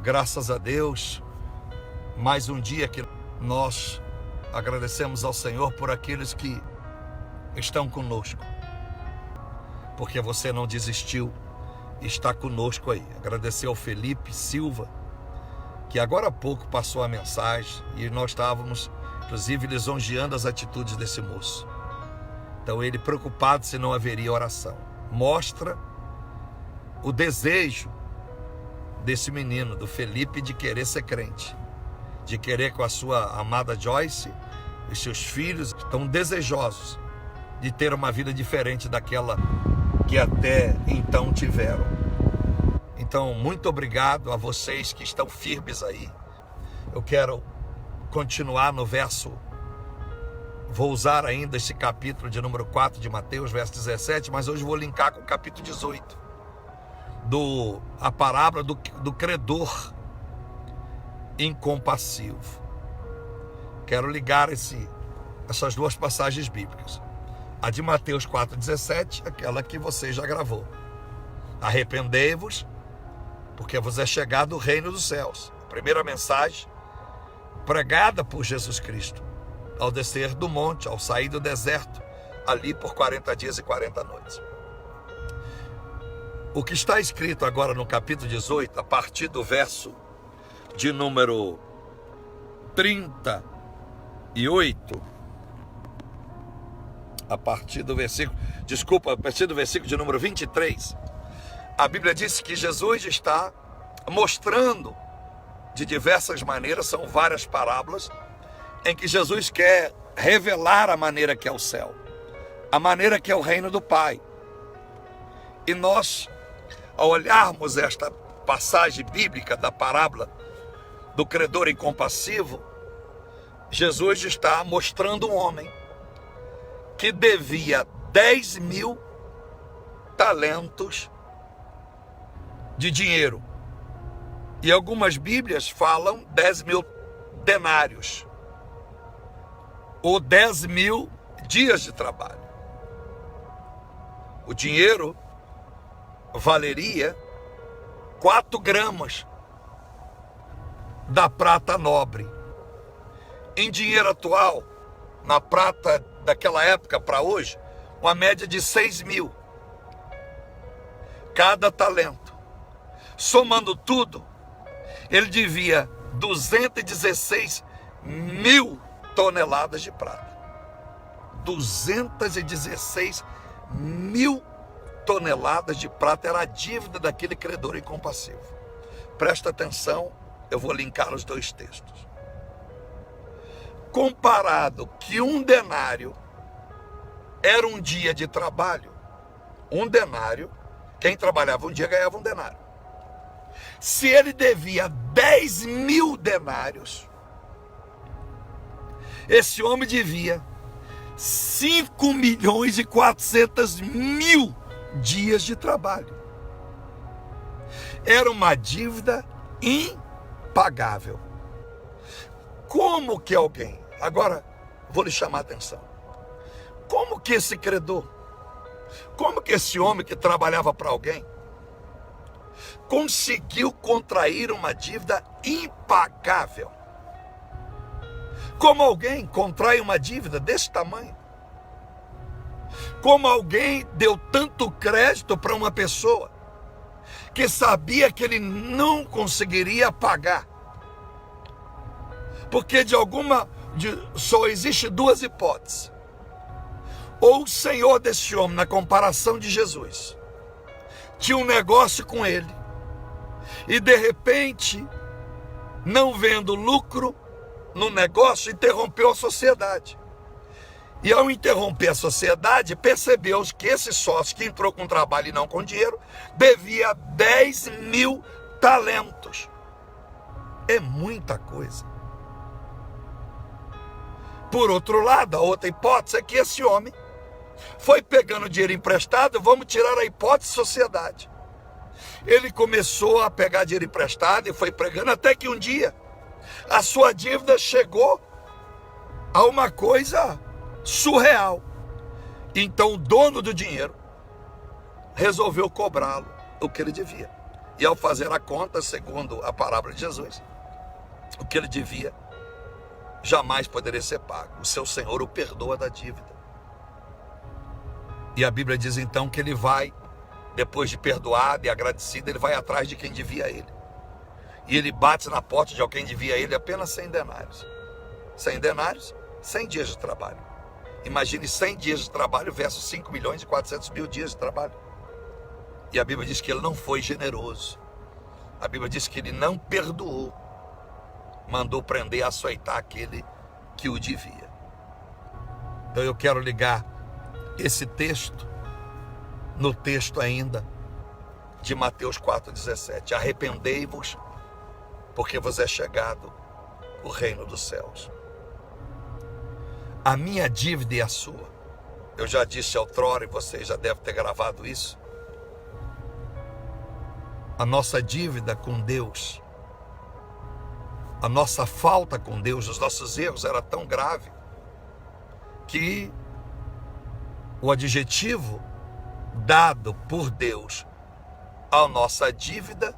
Graças a Deus, mais um dia que nós agradecemos ao Senhor por aqueles que estão conosco, porque você não desistiu, está conosco aí. Agradecer ao Felipe Silva, que agora há pouco passou a mensagem e nós estávamos, inclusive, lisonjeando as atitudes desse moço. Então ele preocupado se não haveria oração. Mostra o desejo desse menino, do Felipe, de querer ser crente, de querer com a sua amada Joyce, os seus filhos estão desejosos de ter uma vida diferente daquela que até então tiveram. Então, muito obrigado a vocês que estão firmes aí. Eu quero continuar no verso, vou usar ainda esse capítulo de número 4 de Mateus, verso 17, mas hoje vou linkar com o capítulo 18, a parábola do credor incompassivo. Quero ligar essas duas passagens bíblicas. A de Mateus 4,17, aquela que você já gravou. Arrependei-vos, porque vos é chegado o reino dos céus. A primeira mensagem pregada por Jesus Cristo ao descer do monte, ao sair do deserto, ali por 40 dias e 40 noites. O que está escrito agora no capítulo 18, a partir do verso de número 38, a partir do versículo de número 23, a Bíblia diz que Jesus está mostrando de diversas maneiras, são várias parábolas, em que Jesus quer revelar a maneira que é o céu, a maneira que é o reino do Pai. E nós, ao olharmos esta passagem bíblica da parábola do credor incompassivo, Jesus está mostrando um homem que devia 10.000 talentos de dinheiro. E algumas Bíblias falam 10.000 denários, ou 10.000 dias de trabalho. O dinheiro valeria 4 gramas da prata nobre. Em dinheiro atual, na prata daquela época para hoje, uma média de 6.000 cada talento. Somando tudo, ele devia 216.000 toneladas de prata. 216.000 toneladas de prata era a dívida daquele credor incompassivo. Presta atenção, eu vou linkar os dois textos. Comparado que um denário era um dia de trabalho, um denário, quem trabalhava um dia ganhava um denário. Se ele devia 10.000 denários, esse homem devia 5.400.000 dias de trabalho. Era uma dívida impagável. Como que alguém, agora vou lhe chamar a atenção, como que esse credor, como que esse homem que trabalhava para alguém, conseguiu contrair uma dívida impagável? Como alguém contrai uma dívida desse tamanho? Como alguém deu tanto crédito para uma pessoa que sabia que ele não conseguiria pagar? Porque só existe duas hipóteses. Ou o senhor desse homem, na comparação de Jesus, tinha um negócio com ele e de repente, não vendo lucro no negócio, interrompeu a sociedade. E ao interromper a sociedade, percebeu que esse sócio que entrou com trabalho e não com dinheiro, devia 10.000 talentos. É muita coisa. Por outro lado, a outra hipótese é que esse homem foi pegando dinheiro emprestado, vamos tirar a hipótese sociedade. Ele começou a pegar dinheiro emprestado e foi pregando até que um dia a sua dívida chegou a uma coisa surreal. Então o dono do dinheiro resolveu cobrá-lo o que ele devia. E ao fazer a conta, segundo a parábola de Jesus, o que ele devia jamais poderia ser pago. O seu senhor o perdoa da dívida. E a Bíblia diz então que ele vai, depois de perdoado e agradecido, ele vai atrás de quem devia a ele. E ele bate na porta de alguém que devia a ele apenas 100 denários. 100 denários, 100 dias de trabalho. Imagine 100 dias de trabalho versus 5.400.000 dias de trabalho. E a Bíblia diz que ele não foi generoso. A Bíblia diz que ele não perdoou. Mandou prender e açoitar aquele que o devia. Então eu quero ligar esse texto no texto ainda de Mateus 4,17. Arrependei-vos, porque vos é chegado o reino dos céus. A minha dívida e a sua. Eu já disse outrora, e você já deve ter gravado isso. A nossa dívida com Deus, a nossa falta com Deus, os nossos erros era tão grave que o adjetivo dado por Deus à nossa dívida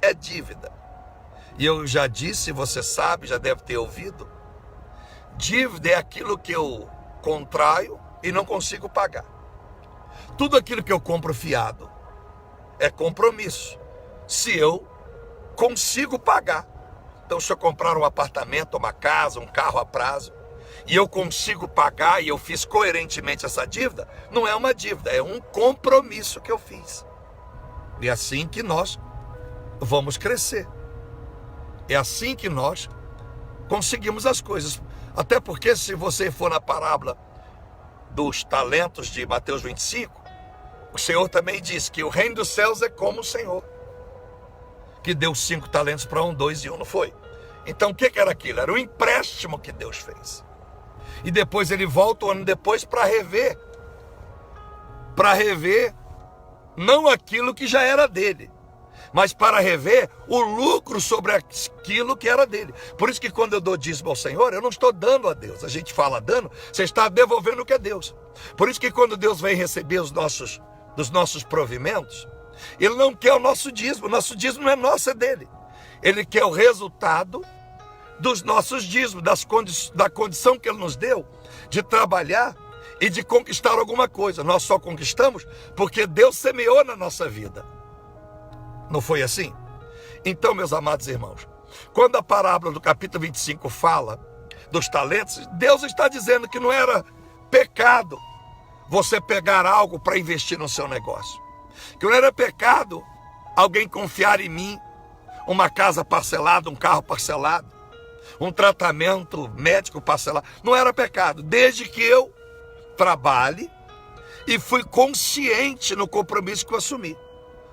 é dívida. E eu já disse, você sabe, já deve ter ouvido, dívida é aquilo que eu contraio e não consigo pagar. Tudo aquilo que eu compro fiado é compromisso, se eu consigo pagar. Então, se eu comprar um apartamento, uma casa, um carro a prazo, e eu consigo pagar e eu fiz coerentemente essa dívida, não é uma dívida, é um compromisso que eu fiz. E é assim que nós vamos crescer. É assim que nós conseguimos as coisas. Até porque se você for na parábola dos talentos de Mateus 25, o Senhor também diz que o reino dos céus é como o Senhor, que deu 5 talentos para 1, 2 e 1 não foi. Então o que era aquilo? Era um empréstimo que Deus fez. E depois ele volta um ano depois para rever. Para rever não aquilo que já era dele, mas para rever o lucro sobre aquilo que era dele. Por isso que quando eu dou dízimo ao Senhor, eu não estou dando a Deus. A gente fala dando, você está devolvendo o que é Deus. Por isso que quando Deus vem receber dos nossos provimentos, Ele não quer o nosso dízimo não é nosso, é dele. Ele quer o resultado dos nossos dízimos, da condição que Ele nos deu de trabalhar e de conquistar alguma coisa. Nós só conquistamos porque Deus semeou na nossa vida. Não foi assim? Então, meus amados irmãos, quando a parábola do capítulo 25 fala dos talentos, Deus está dizendo que não era pecado você pegar algo para investir no seu negócio. Que não era pecado alguém confiar em mim uma casa parcelada, um carro parcelado, um tratamento médico parcelado. Não era pecado, desde que eu trabalhe e fui consciente no compromisso que eu assumi.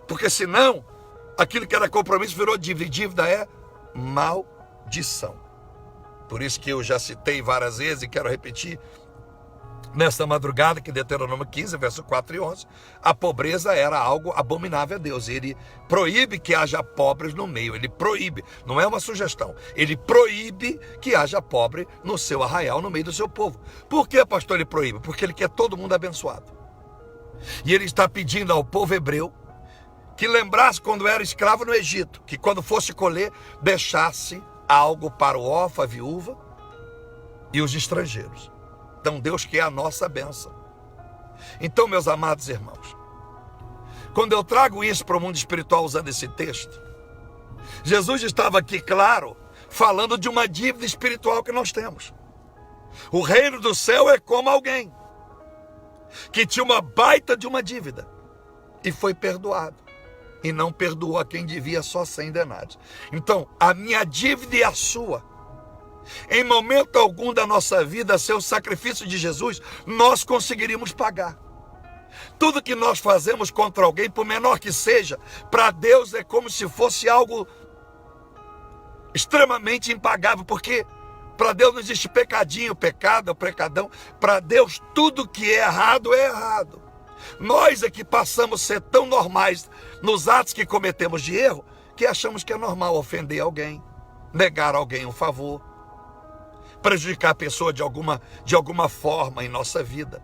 Porque senão, aquilo que era compromisso virou dívida, e dívida é maldição. Por isso que eu já citei várias vezes e quero repetir nesta madrugada que Deuteronômio 15, verso 4 e 11, a pobreza era algo abominável a Deus. Ele proíbe que haja pobres no meio, ele proíbe, não é uma sugestão, ele proíbe que haja pobre no seu arraial, no meio do seu povo. Por que, pastor, ele proíbe? Porque ele quer todo mundo abençoado. E ele está pedindo ao povo hebreu que lembrasse quando era escravo no Egito, que quando fosse colher, deixasse algo para o órfão, a viúva e os estrangeiros. Então Deus quer a nossa bênção. Então, meus amados irmãos, quando eu trago isso para o mundo espiritual usando esse texto, Jesus estava aqui, claro, falando de uma dívida espiritual que nós temos. O reino do céu é como alguém que tinha uma baita de uma dívida e foi perdoado. E não perdoou a quem devia só 100 denários. Então, a minha dívida e a sua, em momento algum da nossa vida, sem o sacrifício de Jesus, nós conseguiríamos pagar. Tudo que nós fazemos contra alguém, por menor que seja, para Deus é como se fosse algo extremamente impagável, porque para Deus não existe pecadinho, pecado ou pecadão. Para Deus tudo que é errado é errado. Nós é que passamos a ser tão normais nos atos que cometemos de erro, que achamos que é normal ofender alguém, negar a alguém um favor, prejudicar a pessoa de alguma forma em nossa vida.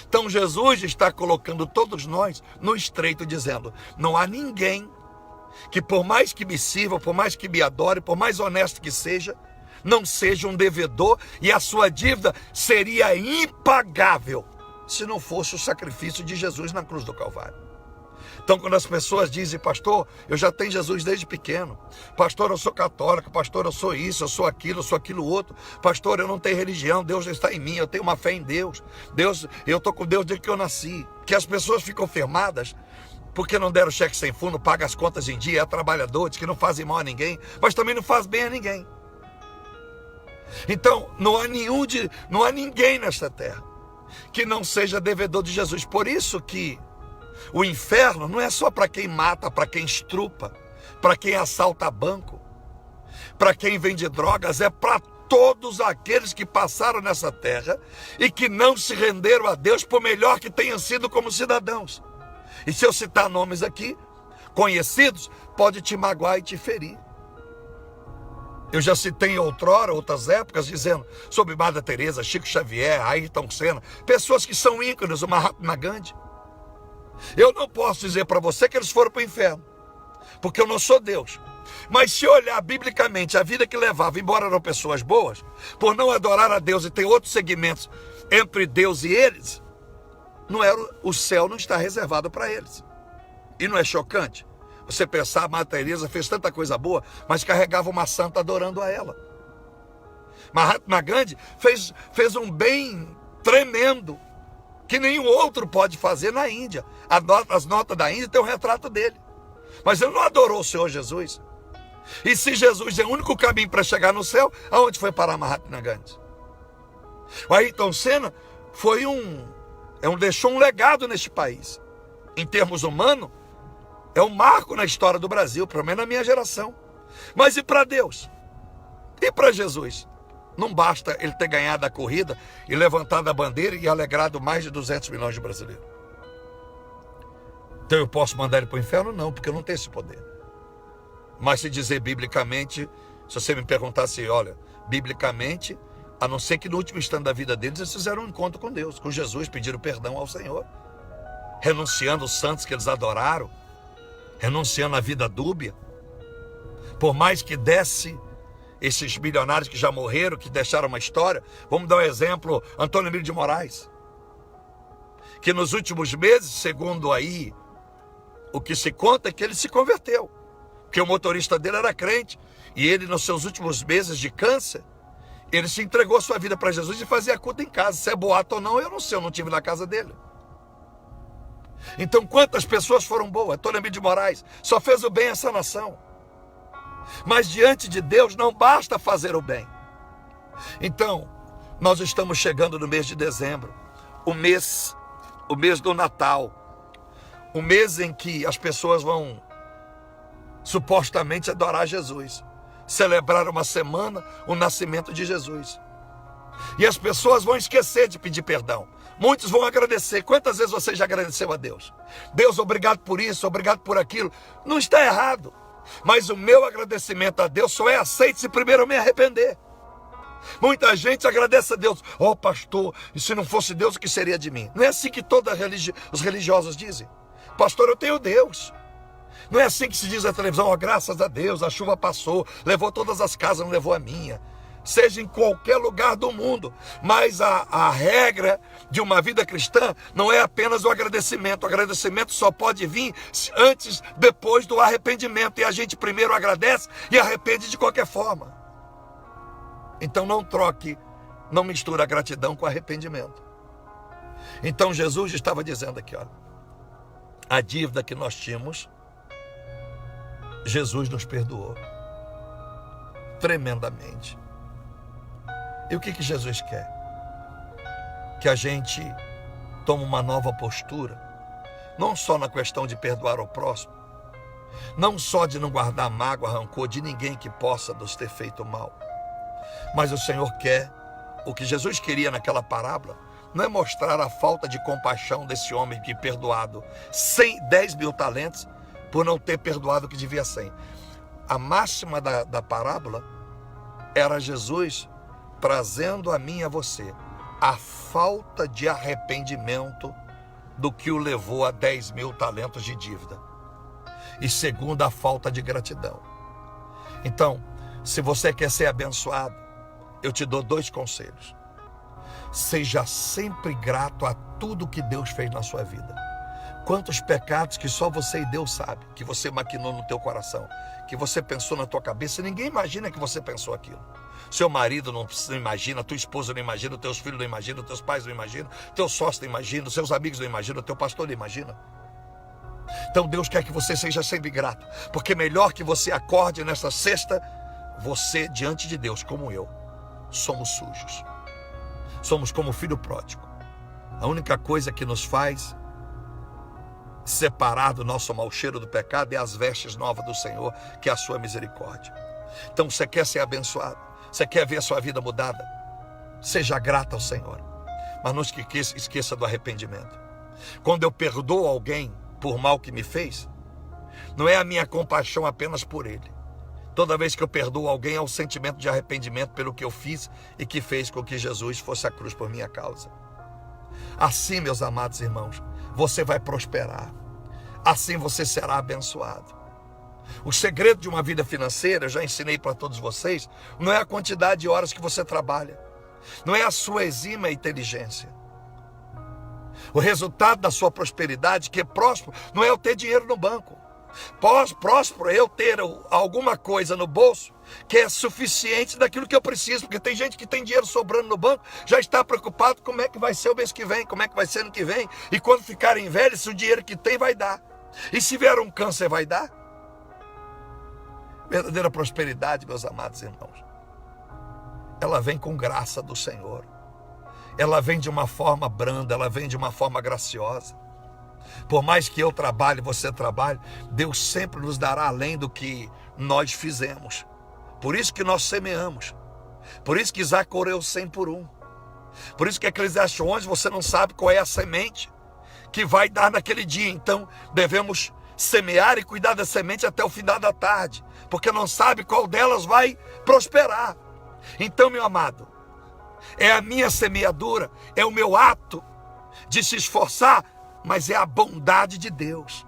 Então Jesus está colocando todos nós no estreito, dizendo: não há ninguém que por mais que me sirva, por mais que me adore, por mais honesto que seja, não seja um devedor, e a sua dívida seria impagável se não fosse o sacrifício de Jesus na cruz do Calvário. Então, quando as pessoas dizem, pastor, eu já tenho Jesus desde pequeno, pastor, eu sou católico, pastor, eu sou isso, eu sou aquilo outro, pastor, eu não tenho religião, Deus está em mim, eu tenho uma fé em Deus, eu estou com Deus desde que eu nasci, que as pessoas ficam firmadas porque não deram cheque sem fundo, pagam as contas em dia, é trabalhador, diz que não fazem mal a ninguém, mas também não faz bem a ninguém. Então, não há ninguém nesta terra que não seja devedor de Jesus. Por isso que o inferno não é só para quem mata, para quem estrupa, para quem assalta banco, para quem vende drogas, é para todos aqueles que passaram nessa terra e que não se renderam a Deus, por melhor que tenham sido como cidadãos. E se eu citar nomes aqui, conhecidos, pode te magoar e te ferir. Eu já citei em outras épocas, dizendo sobre Madre Teresa, Chico Xavier, Ayrton Senna, pessoas que são ícones, o Mahatma Gandhi. Eu não posso dizer para você que eles foram para o inferno, porque eu não sou Deus. Mas se olhar biblicamente a vida que levavam, embora eram pessoas boas, por não adorar a Deus e ter outros segmentos entre Deus e eles, o céu não está reservado para eles. E não é chocante você pensar, a Madre Teresa fez tanta coisa boa, mas carregava uma santa adorando a ela. Mahatma Gandhi fez um bem tremendo, que nenhum outro pode fazer na Índia. As notas da Índia tem um retrato dele. Mas ele não adorou o Senhor Jesus. E se Jesus é o único caminho para chegar no céu, aonde foi parar Mahatma Gandhi? O Ayrton Senna deixou um legado neste país. Em termos humanos, é um marco na história do Brasil, pelo menos na minha geração. Mas e para Deus? E para Jesus? Não basta ele ter ganhado a corrida e levantado a bandeira e alegrado mais de 200 milhões de brasileiros. Então eu posso mandar ele para o inferno? Não, porque eu não tenho esse poder. Mas se dizer biblicamente, se você me perguntasse, olha, biblicamente, a não ser que no último instante da vida deles, eles fizeram um encontro com Deus, com Jesus, pediram perdão ao Senhor, renunciando os santos que eles adoraram, renunciando à vida dúbia. Por mais que desse esses milionários que já morreram, que deixaram uma história, vamos dar um exemplo, Antônio Emílio de Moraes, que nos últimos meses, segundo aí, o que se conta é que ele se converteu, porque o motorista dele era crente, e ele nos seus últimos meses de câncer, ele se entregou a sua vida para Jesus e fazia culto em casa. Se é boato ou não, eu não sei, eu não estive na casa dele. Então quantas pessoas foram boas? Antônio Emílio de Moraes só fez o bem a essa nação. Mas diante de Deus não basta fazer o bem. Então, nós estamos chegando no mês de dezembro, o mês do Natal, o mês em que as pessoas vão supostamente adorar Jesus, celebrar uma semana o nascimento de Jesus. E as pessoas vão esquecer de pedir perdão. Muitos vão agradecer. Quantas vezes você já agradeceu a Deus? Deus, obrigado por isso, obrigado por aquilo. Não está errado. Mas o meu agradecimento a Deus só é aceito se primeiro eu me arrepender. Muita gente agradece a Deus. Oh pastor, e se não fosse Deus, o que seria de mim? Não é assim que os religiosos dizem. Pastor, eu tenho Deus. Não é assim que se diz na televisão. Oh, graças a Deus, a chuva passou, levou todas as casas, não levou a minha. Seja em qualquer lugar do mundo. Mas a regra de uma vida cristã não é apenas o agradecimento. O agradecimento só pode vir depois do arrependimento. E a gente primeiro agradece e arrepende de qualquer forma. Então não mistura a gratidão com arrependimento. Então Jesus estava dizendo aqui, olha, a dívida que nós tínhamos, Jesus nos perdoou tremendamente. E o que Jesus quer? Que a gente tome uma nova postura, não só na questão de perdoar o próximo, não só de não guardar mágoa, rancor de ninguém que possa nos ter feito mal, mas o Senhor quer, o que Jesus queria naquela parábola, não é mostrar a falta de compaixão desse homem que perdoado 10 mil talentos por não ter perdoado o que devia 100. A máxima da parábola era Jesus trazendo a mim e a você a falta de arrependimento do que o levou a 10 mil talentos de dívida. e segundo, a falta de gratidão. Então, se você quer ser abençoado, eu te dou 2 conselhos. Seja sempre grato a tudo que Deus fez na sua vida. Quantos pecados que só você e Deus sabe, que você maquinou no teu coração, que você pensou na tua cabeça, ninguém imagina que você pensou aquilo. Seu marido não imagina, tua esposa não imagina, teus filhos não imaginam, teus pais não imaginam, teu sócio não imagina, seus amigos não imaginam, teu pastor não imagina. Então Deus quer que você seja sempre grato, porque melhor que você acorde nesta sexta, você diante de Deus, como eu, somos sujos. Somos como o filho pródigo. A única coisa que nos faz separar do nosso mau cheiro do pecado é as vestes novas do Senhor, que é a sua misericórdia. Então você quer ser abençoado, você quer ver a sua vida mudada, seja grato ao Senhor, mas não esqueça do arrependimento. Quando eu perdoo alguém por mal que me fez, não é a minha compaixão apenas por ele. Toda vez que eu perdoo alguém, é o sentimento de arrependimento pelo que eu fiz e que fez com que Jesus fosse à cruz por minha causa. Assim, meus amados irmãos, você vai prosperar. Assim você será abençoado. O segredo de uma vida financeira, eu já ensinei para todos vocês, não é a quantidade de horas que você trabalha. Não é a sua exímia inteligência. O resultado da sua prosperidade, que é próspero, não é eu ter dinheiro no banco. Próspero é eu ter alguma coisa no bolso que é suficiente daquilo que eu preciso, porque tem gente que tem dinheiro sobrando no banco, já está preocupado como é que vai ser o mês que vem, como é que vai ser ano que vem, e quando ficarem velhos, se o dinheiro que tem vai dar, e se vier um câncer vai dar. Verdadeira prosperidade, meus amados irmãos, ela vem com graça do Senhor, ela vem de uma forma branda, ela vem de uma forma graciosa. Por mais que eu trabalhe, você trabalhe, Deus sempre nos dará além do que nós fizemos. Por isso que nós semeamos. Por isso que Isaac colheu 100 por 1. Por isso que Eclesiastes 11, você não sabe qual é a semente que vai dar naquele dia. Então devemos semear e cuidar da semente até o final da tarde, porque não sabe qual delas vai prosperar. Então, meu amado, é a minha semeadura, é o meu ato de se esforçar, mas é a bondade de Deus.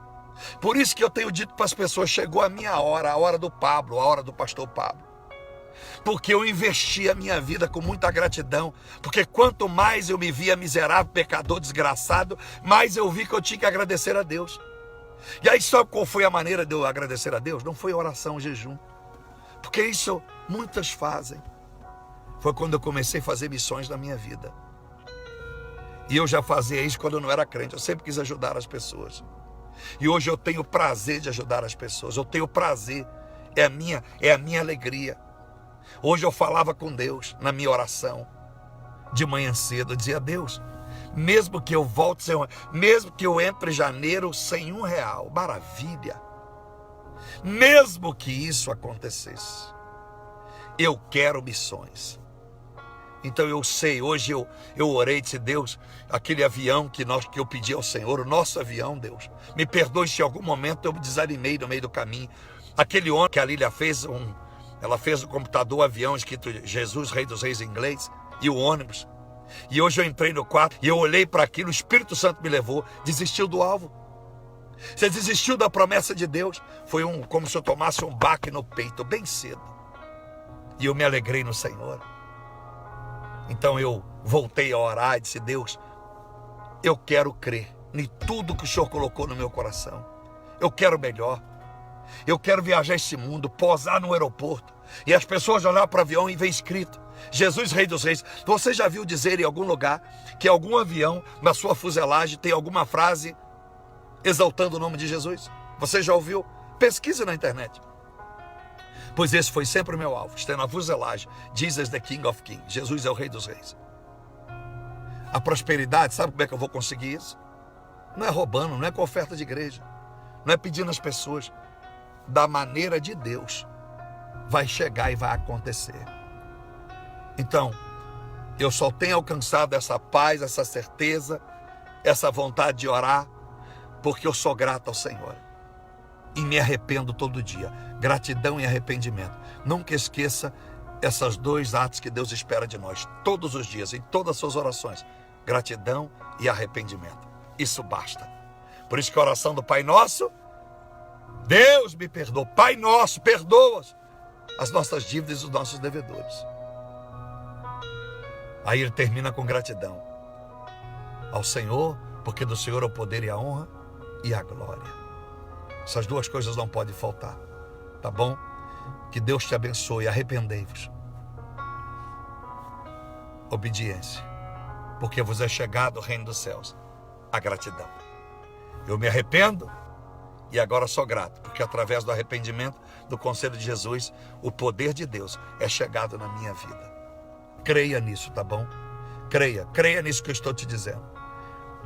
Por isso que eu tenho dito para as pessoas, chegou a minha hora, a hora do Pablo, a hora do pastor Pablo. Porque eu investi a minha vida com muita gratidão, porque quanto mais eu me via miserável, pecador, desgraçado, mais eu vi que eu tinha que agradecer a Deus. E aí sabe qual foi a maneira de eu agradecer a Deus? Não foi oração, jejum, porque isso muitas fazem. Foi quando eu comecei a fazer missões na minha vida. E eu já fazia isso quando eu não era crente. Eu sempre quis ajudar as pessoas. E hoje eu tenho prazer de ajudar as pessoas. Eu tenho prazer. É a minha alegria. Hoje eu falava com Deus na minha oração. De manhã cedo. Eu dizia, Deus, mesmo que eu volte sem mesmo que eu entre em janeiro sem R$1, maravilha. Mesmo que isso acontecesse, eu quero missões. Então eu sei, hoje eu orei e disse, Deus, aquele avião que eu pedi ao Senhor, o nosso avião, Deus, me perdoe se em algum momento eu me desanimei no meio do caminho. Aquele ônibus que a Lília fez, ela fez no computador, avião escrito Jesus, Rei dos Reis em inglês, e o ônibus. E hoje eu entrei no quarto e eu olhei para aquilo, o Espírito Santo me levou, desistiu do alvo. Você desistiu da promessa de Deus. Foi como se eu tomasse um baque no peito, bem cedo. E eu me alegrei no Senhor. Então eu voltei a orar e disse, Deus, eu quero crer em tudo que o Senhor colocou no meu coração. Eu quero melhor. Eu quero viajar esse mundo, posar no aeroporto, e as pessoas olhar para o avião e ver escrito, Jesus, Rei dos Reis. Você já viu dizer em algum lugar que algum avião, na sua fuselagem, tem alguma frase exaltando o nome de Jesus? Você já ouviu? Pesquisa na internet. Pois esse foi sempre o meu alvo, está na fuselagem, Jesus the King of Kings, Jesus é o Rei dos Reis. A prosperidade, sabe como é que eu vou conseguir isso? Não é roubando, não é com oferta de igreja, não é pedindo às pessoas, da maneira de Deus, vai chegar e vai acontecer. Então, eu só tenho alcançado essa paz, essa certeza, essa vontade de orar, porque eu sou grato ao Senhor. E me arrependo todo dia. Gratidão e arrependimento. Nunca esqueça esses 2 atos que Deus espera de nós. Todos os dias, em todas as suas orações. Gratidão e arrependimento. Isso basta. Por isso que a oração do Pai Nosso Deus me perdoa. Pai nosso, perdoa as nossas dívidas e os nossos devedores. Aí ele termina com gratidão ao Senhor, porque do Senhor é o poder e a honra e a glória. Essas duas coisas não podem faltar, tá bom? Que Deus te abençoe. Arrependei-vos. Obediência, porque vos é chegado o reino dos céus. A gratidão. Eu me arrependo e agora sou grato, porque através do arrependimento, do conselho de Jesus, o poder de Deus é chegado na minha vida. Creia nisso, tá bom? Creia nisso que eu estou te dizendo.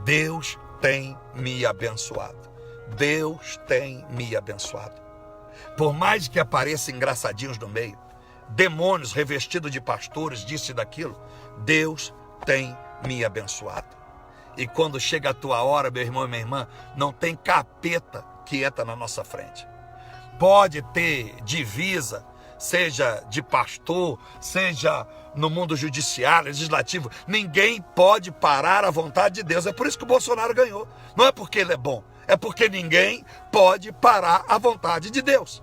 Deus tem me abençoado. Deus tem me abençoado. Por mais que apareçam engraçadinhos no meio, demônios revestidos de pastores, disso e daquilo, Deus tem me abençoado. E quando chega a tua hora, meu irmão e minha irmã, não tem capeta que entra na nossa frente. Pode ter divisa, seja de pastor, seja no mundo judiciário, legislativo, ninguém pode parar a vontade de Deus. É por isso que o Bolsonaro ganhou. Não é porque ele é bom, é porque ninguém pode parar a vontade de Deus.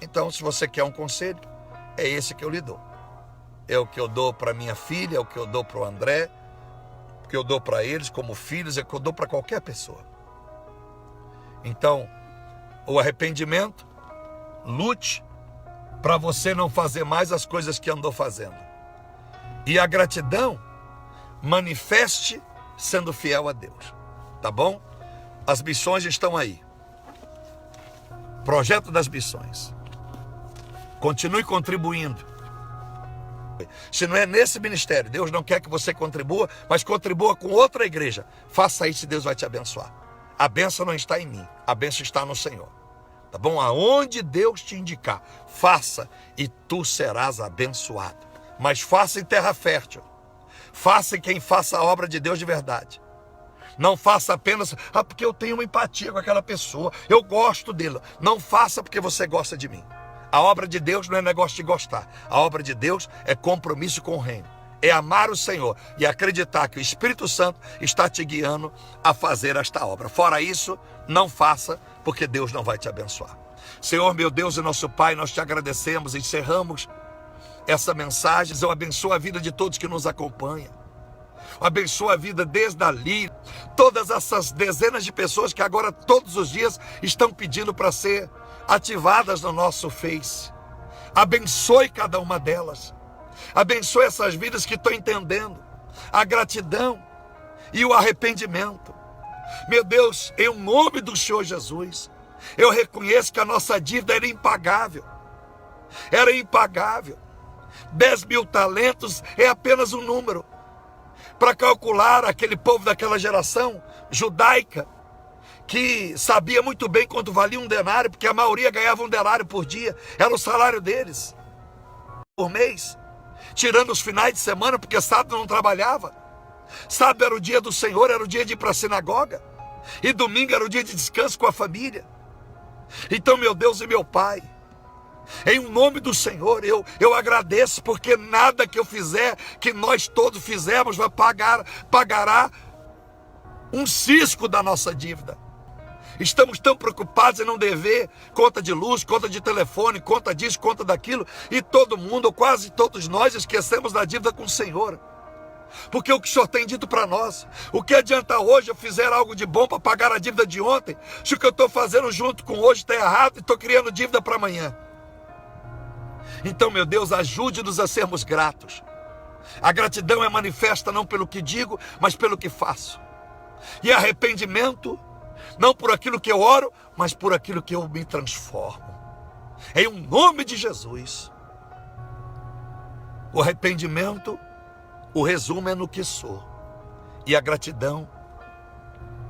Então, se você quer um conselho, é esse que eu lhe dou. É o que eu dou para minha filha, é o que eu dou para o André, o que eu dou para eles como filhos, é o que eu dou para qualquer pessoa. Então, o arrependimento, lute para você não fazer mais as coisas que andou fazendo. E a gratidão, manifeste sendo fiel a Deus. Tá bom? As missões estão aí. Projeto das missões. Continue contribuindo. Se não é nesse ministério, Deus não quer que você contribua, mas contribua com outra igreja. Faça isso e Deus vai te abençoar. A bênção não está em mim, a bênção está no Senhor. Tá bom? Aonde Deus te indicar, faça e tu serás abençoado. Mas faça em terra fértil. Faça em quem faça a obra de Deus de verdade. Não faça apenas, porque eu tenho uma empatia com aquela pessoa, eu gosto dela. Não faça porque você gosta de mim. A obra de Deus não é negócio de gostar. A obra de Deus é compromisso com o reino. É amar o Senhor e acreditar que o Espírito Santo está te guiando a fazer esta obra. Fora isso, não faça, porque Deus não vai te abençoar. Senhor, meu Deus e nosso Pai, nós te agradecemos, encerramos essa mensagem. Eu abençoo a vida de todos que nos acompanham. Abençoa a vida desde ali, todas essas dezenas de pessoas que agora todos os dias estão pedindo para ser ativadas no nosso Face. Abençoe cada uma delas. Abençoe essas vidas que estão entendendo a gratidão e o arrependimento. Meu Deus, em nome do Senhor Jesus, eu reconheço que a nossa dívida era impagável. Era impagável. 10 mil talentos é apenas um número. Para calcular aquele povo daquela geração judaica, que sabia muito bem quanto valia um denário, porque a maioria ganhava um denário por dia, era o salário deles, por mês, tirando os finais de semana, porque sábado não trabalhava. Sábado era o dia do Senhor, era o dia de ir para a sinagoga, e domingo era o dia de descanso com a família. Então, meu Deus e meu Pai, em nome do Senhor, eu agradeço, porque nada que eu fizer, que nós todos fizemos, pagará um cisco da nossa dívida. Estamos tão preocupados em não dever conta de luz, conta de telefone, conta disso, conta daquilo, e todo mundo, ou quase todos nós, esquecemos da dívida com o Senhor. Porque o que o Senhor tem dito para nós, o que adianta hoje eu fizer algo de bom para pagar a dívida de ontem, se o que eu estou fazendo junto com hoje está errado e estou criando dívida para amanhã. Então, meu Deus, ajude-nos a sermos gratos. A gratidão é manifesta não pelo que digo, mas pelo que faço. E arrependimento, não por aquilo que eu oro, mas por aquilo que eu me transformo. Em nome de Jesus. O arrependimento, o resumo é no que sou. E a gratidão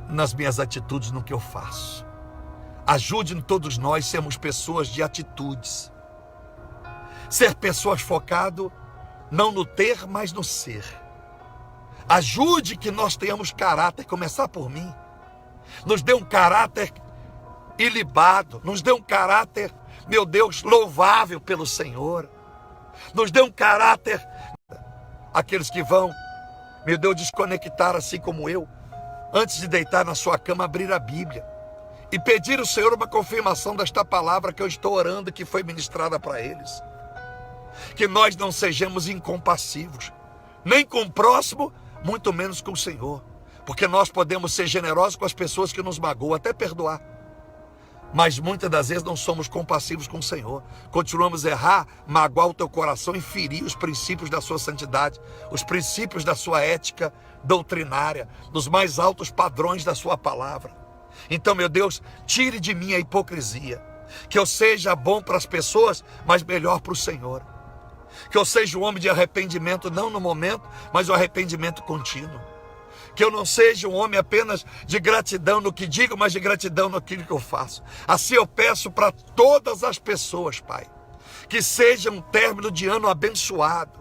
nas minhas atitudes, no que eu faço. Ajude todos nós a sermos pessoas de atitudes. Ser pessoas focado não no ter, mas no ser. Ajude que nós tenhamos caráter, começar por mim. Nos dê um caráter ilibado, nos dê um caráter, meu Deus, louvável pelo Senhor. Nos dê um caráter, aqueles que vão, meu Deus, desconectar assim como eu, antes de deitar na sua cama, abrir a Bíblia e pedir ao Senhor uma confirmação desta palavra que eu estou orando, que foi ministrada para eles. Que nós não sejamos incompassivos, nem com o próximo, muito menos com o Senhor. Porque nós podemos ser generosos com as pessoas que nos magoam, até perdoar. Mas muitas das vezes não somos compassivos com o Senhor. Continuamos a errar, magoar o teu coração e ferir os princípios da sua santidade, os princípios da sua ética doutrinária, dos mais altos padrões da sua palavra. Então, meu Deus, tire de mim a hipocrisia. Que eu seja bom para as pessoas, mas melhor para o Senhor. Que eu seja um homem de arrependimento, não no momento, mas o arrependimento contínuo. Que eu não seja um homem apenas de gratidão no que digo, mas de gratidão naquilo que eu faço. Assim eu peço para todas as pessoas, Pai, que seja um término de ano abençoado.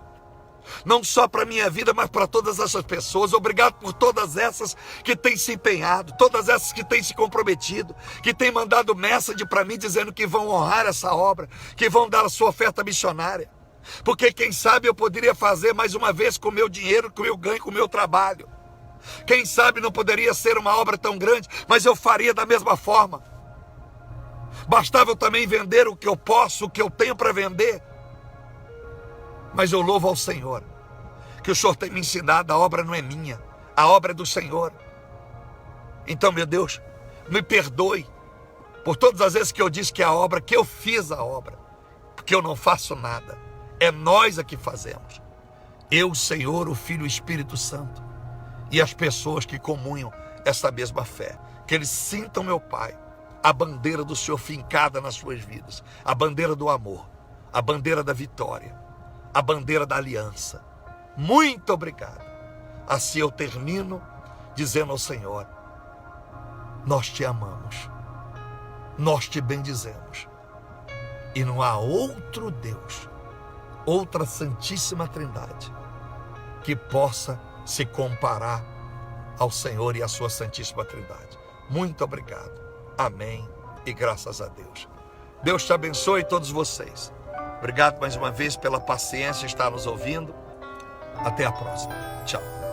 Não só para a minha vida, mas para todas essas pessoas. Obrigado por todas essas que têm se empenhado, todas essas que têm se comprometido, que têm mandado mensagem para mim dizendo que vão honrar essa obra, que vão dar a sua oferta missionária. Porque quem sabe eu poderia fazer mais uma vez com o meu dinheiro, com o meu ganho, com o meu trabalho. Quem sabe não poderia ser uma obra tão grande, mas eu faria da mesma forma. Bastava eu também vender o que eu posso, o que eu tenho para vender. Mas eu louvo ao Senhor, que o Senhor tem me ensinado, a obra não é minha, a obra é do Senhor. Então, meu Deus, me perdoe por todas as vezes que eu disse que a obra, que eu fiz a obra, porque eu não faço nada. É nós a que fazemos. Eu, o Senhor, o Filho e o Espírito Santo. E as pessoas que comunham essa mesma fé. Que eles sintam, meu Pai, a bandeira do Senhor fincada nas suas vidas. A bandeira do amor. A bandeira da vitória. A bandeira da aliança. Muito obrigado. Assim eu termino dizendo ao Senhor: nós te amamos. Nós te bendizemos. E não há outro Deus, outra Santíssima Trindade, que possa se comparar ao Senhor e à sua Santíssima Trindade. Muito obrigado. Amém e graças a Deus. Deus te abençoe todos vocês. Obrigado mais uma vez pela paciência de estar nos ouvindo. Até a próxima. Tchau.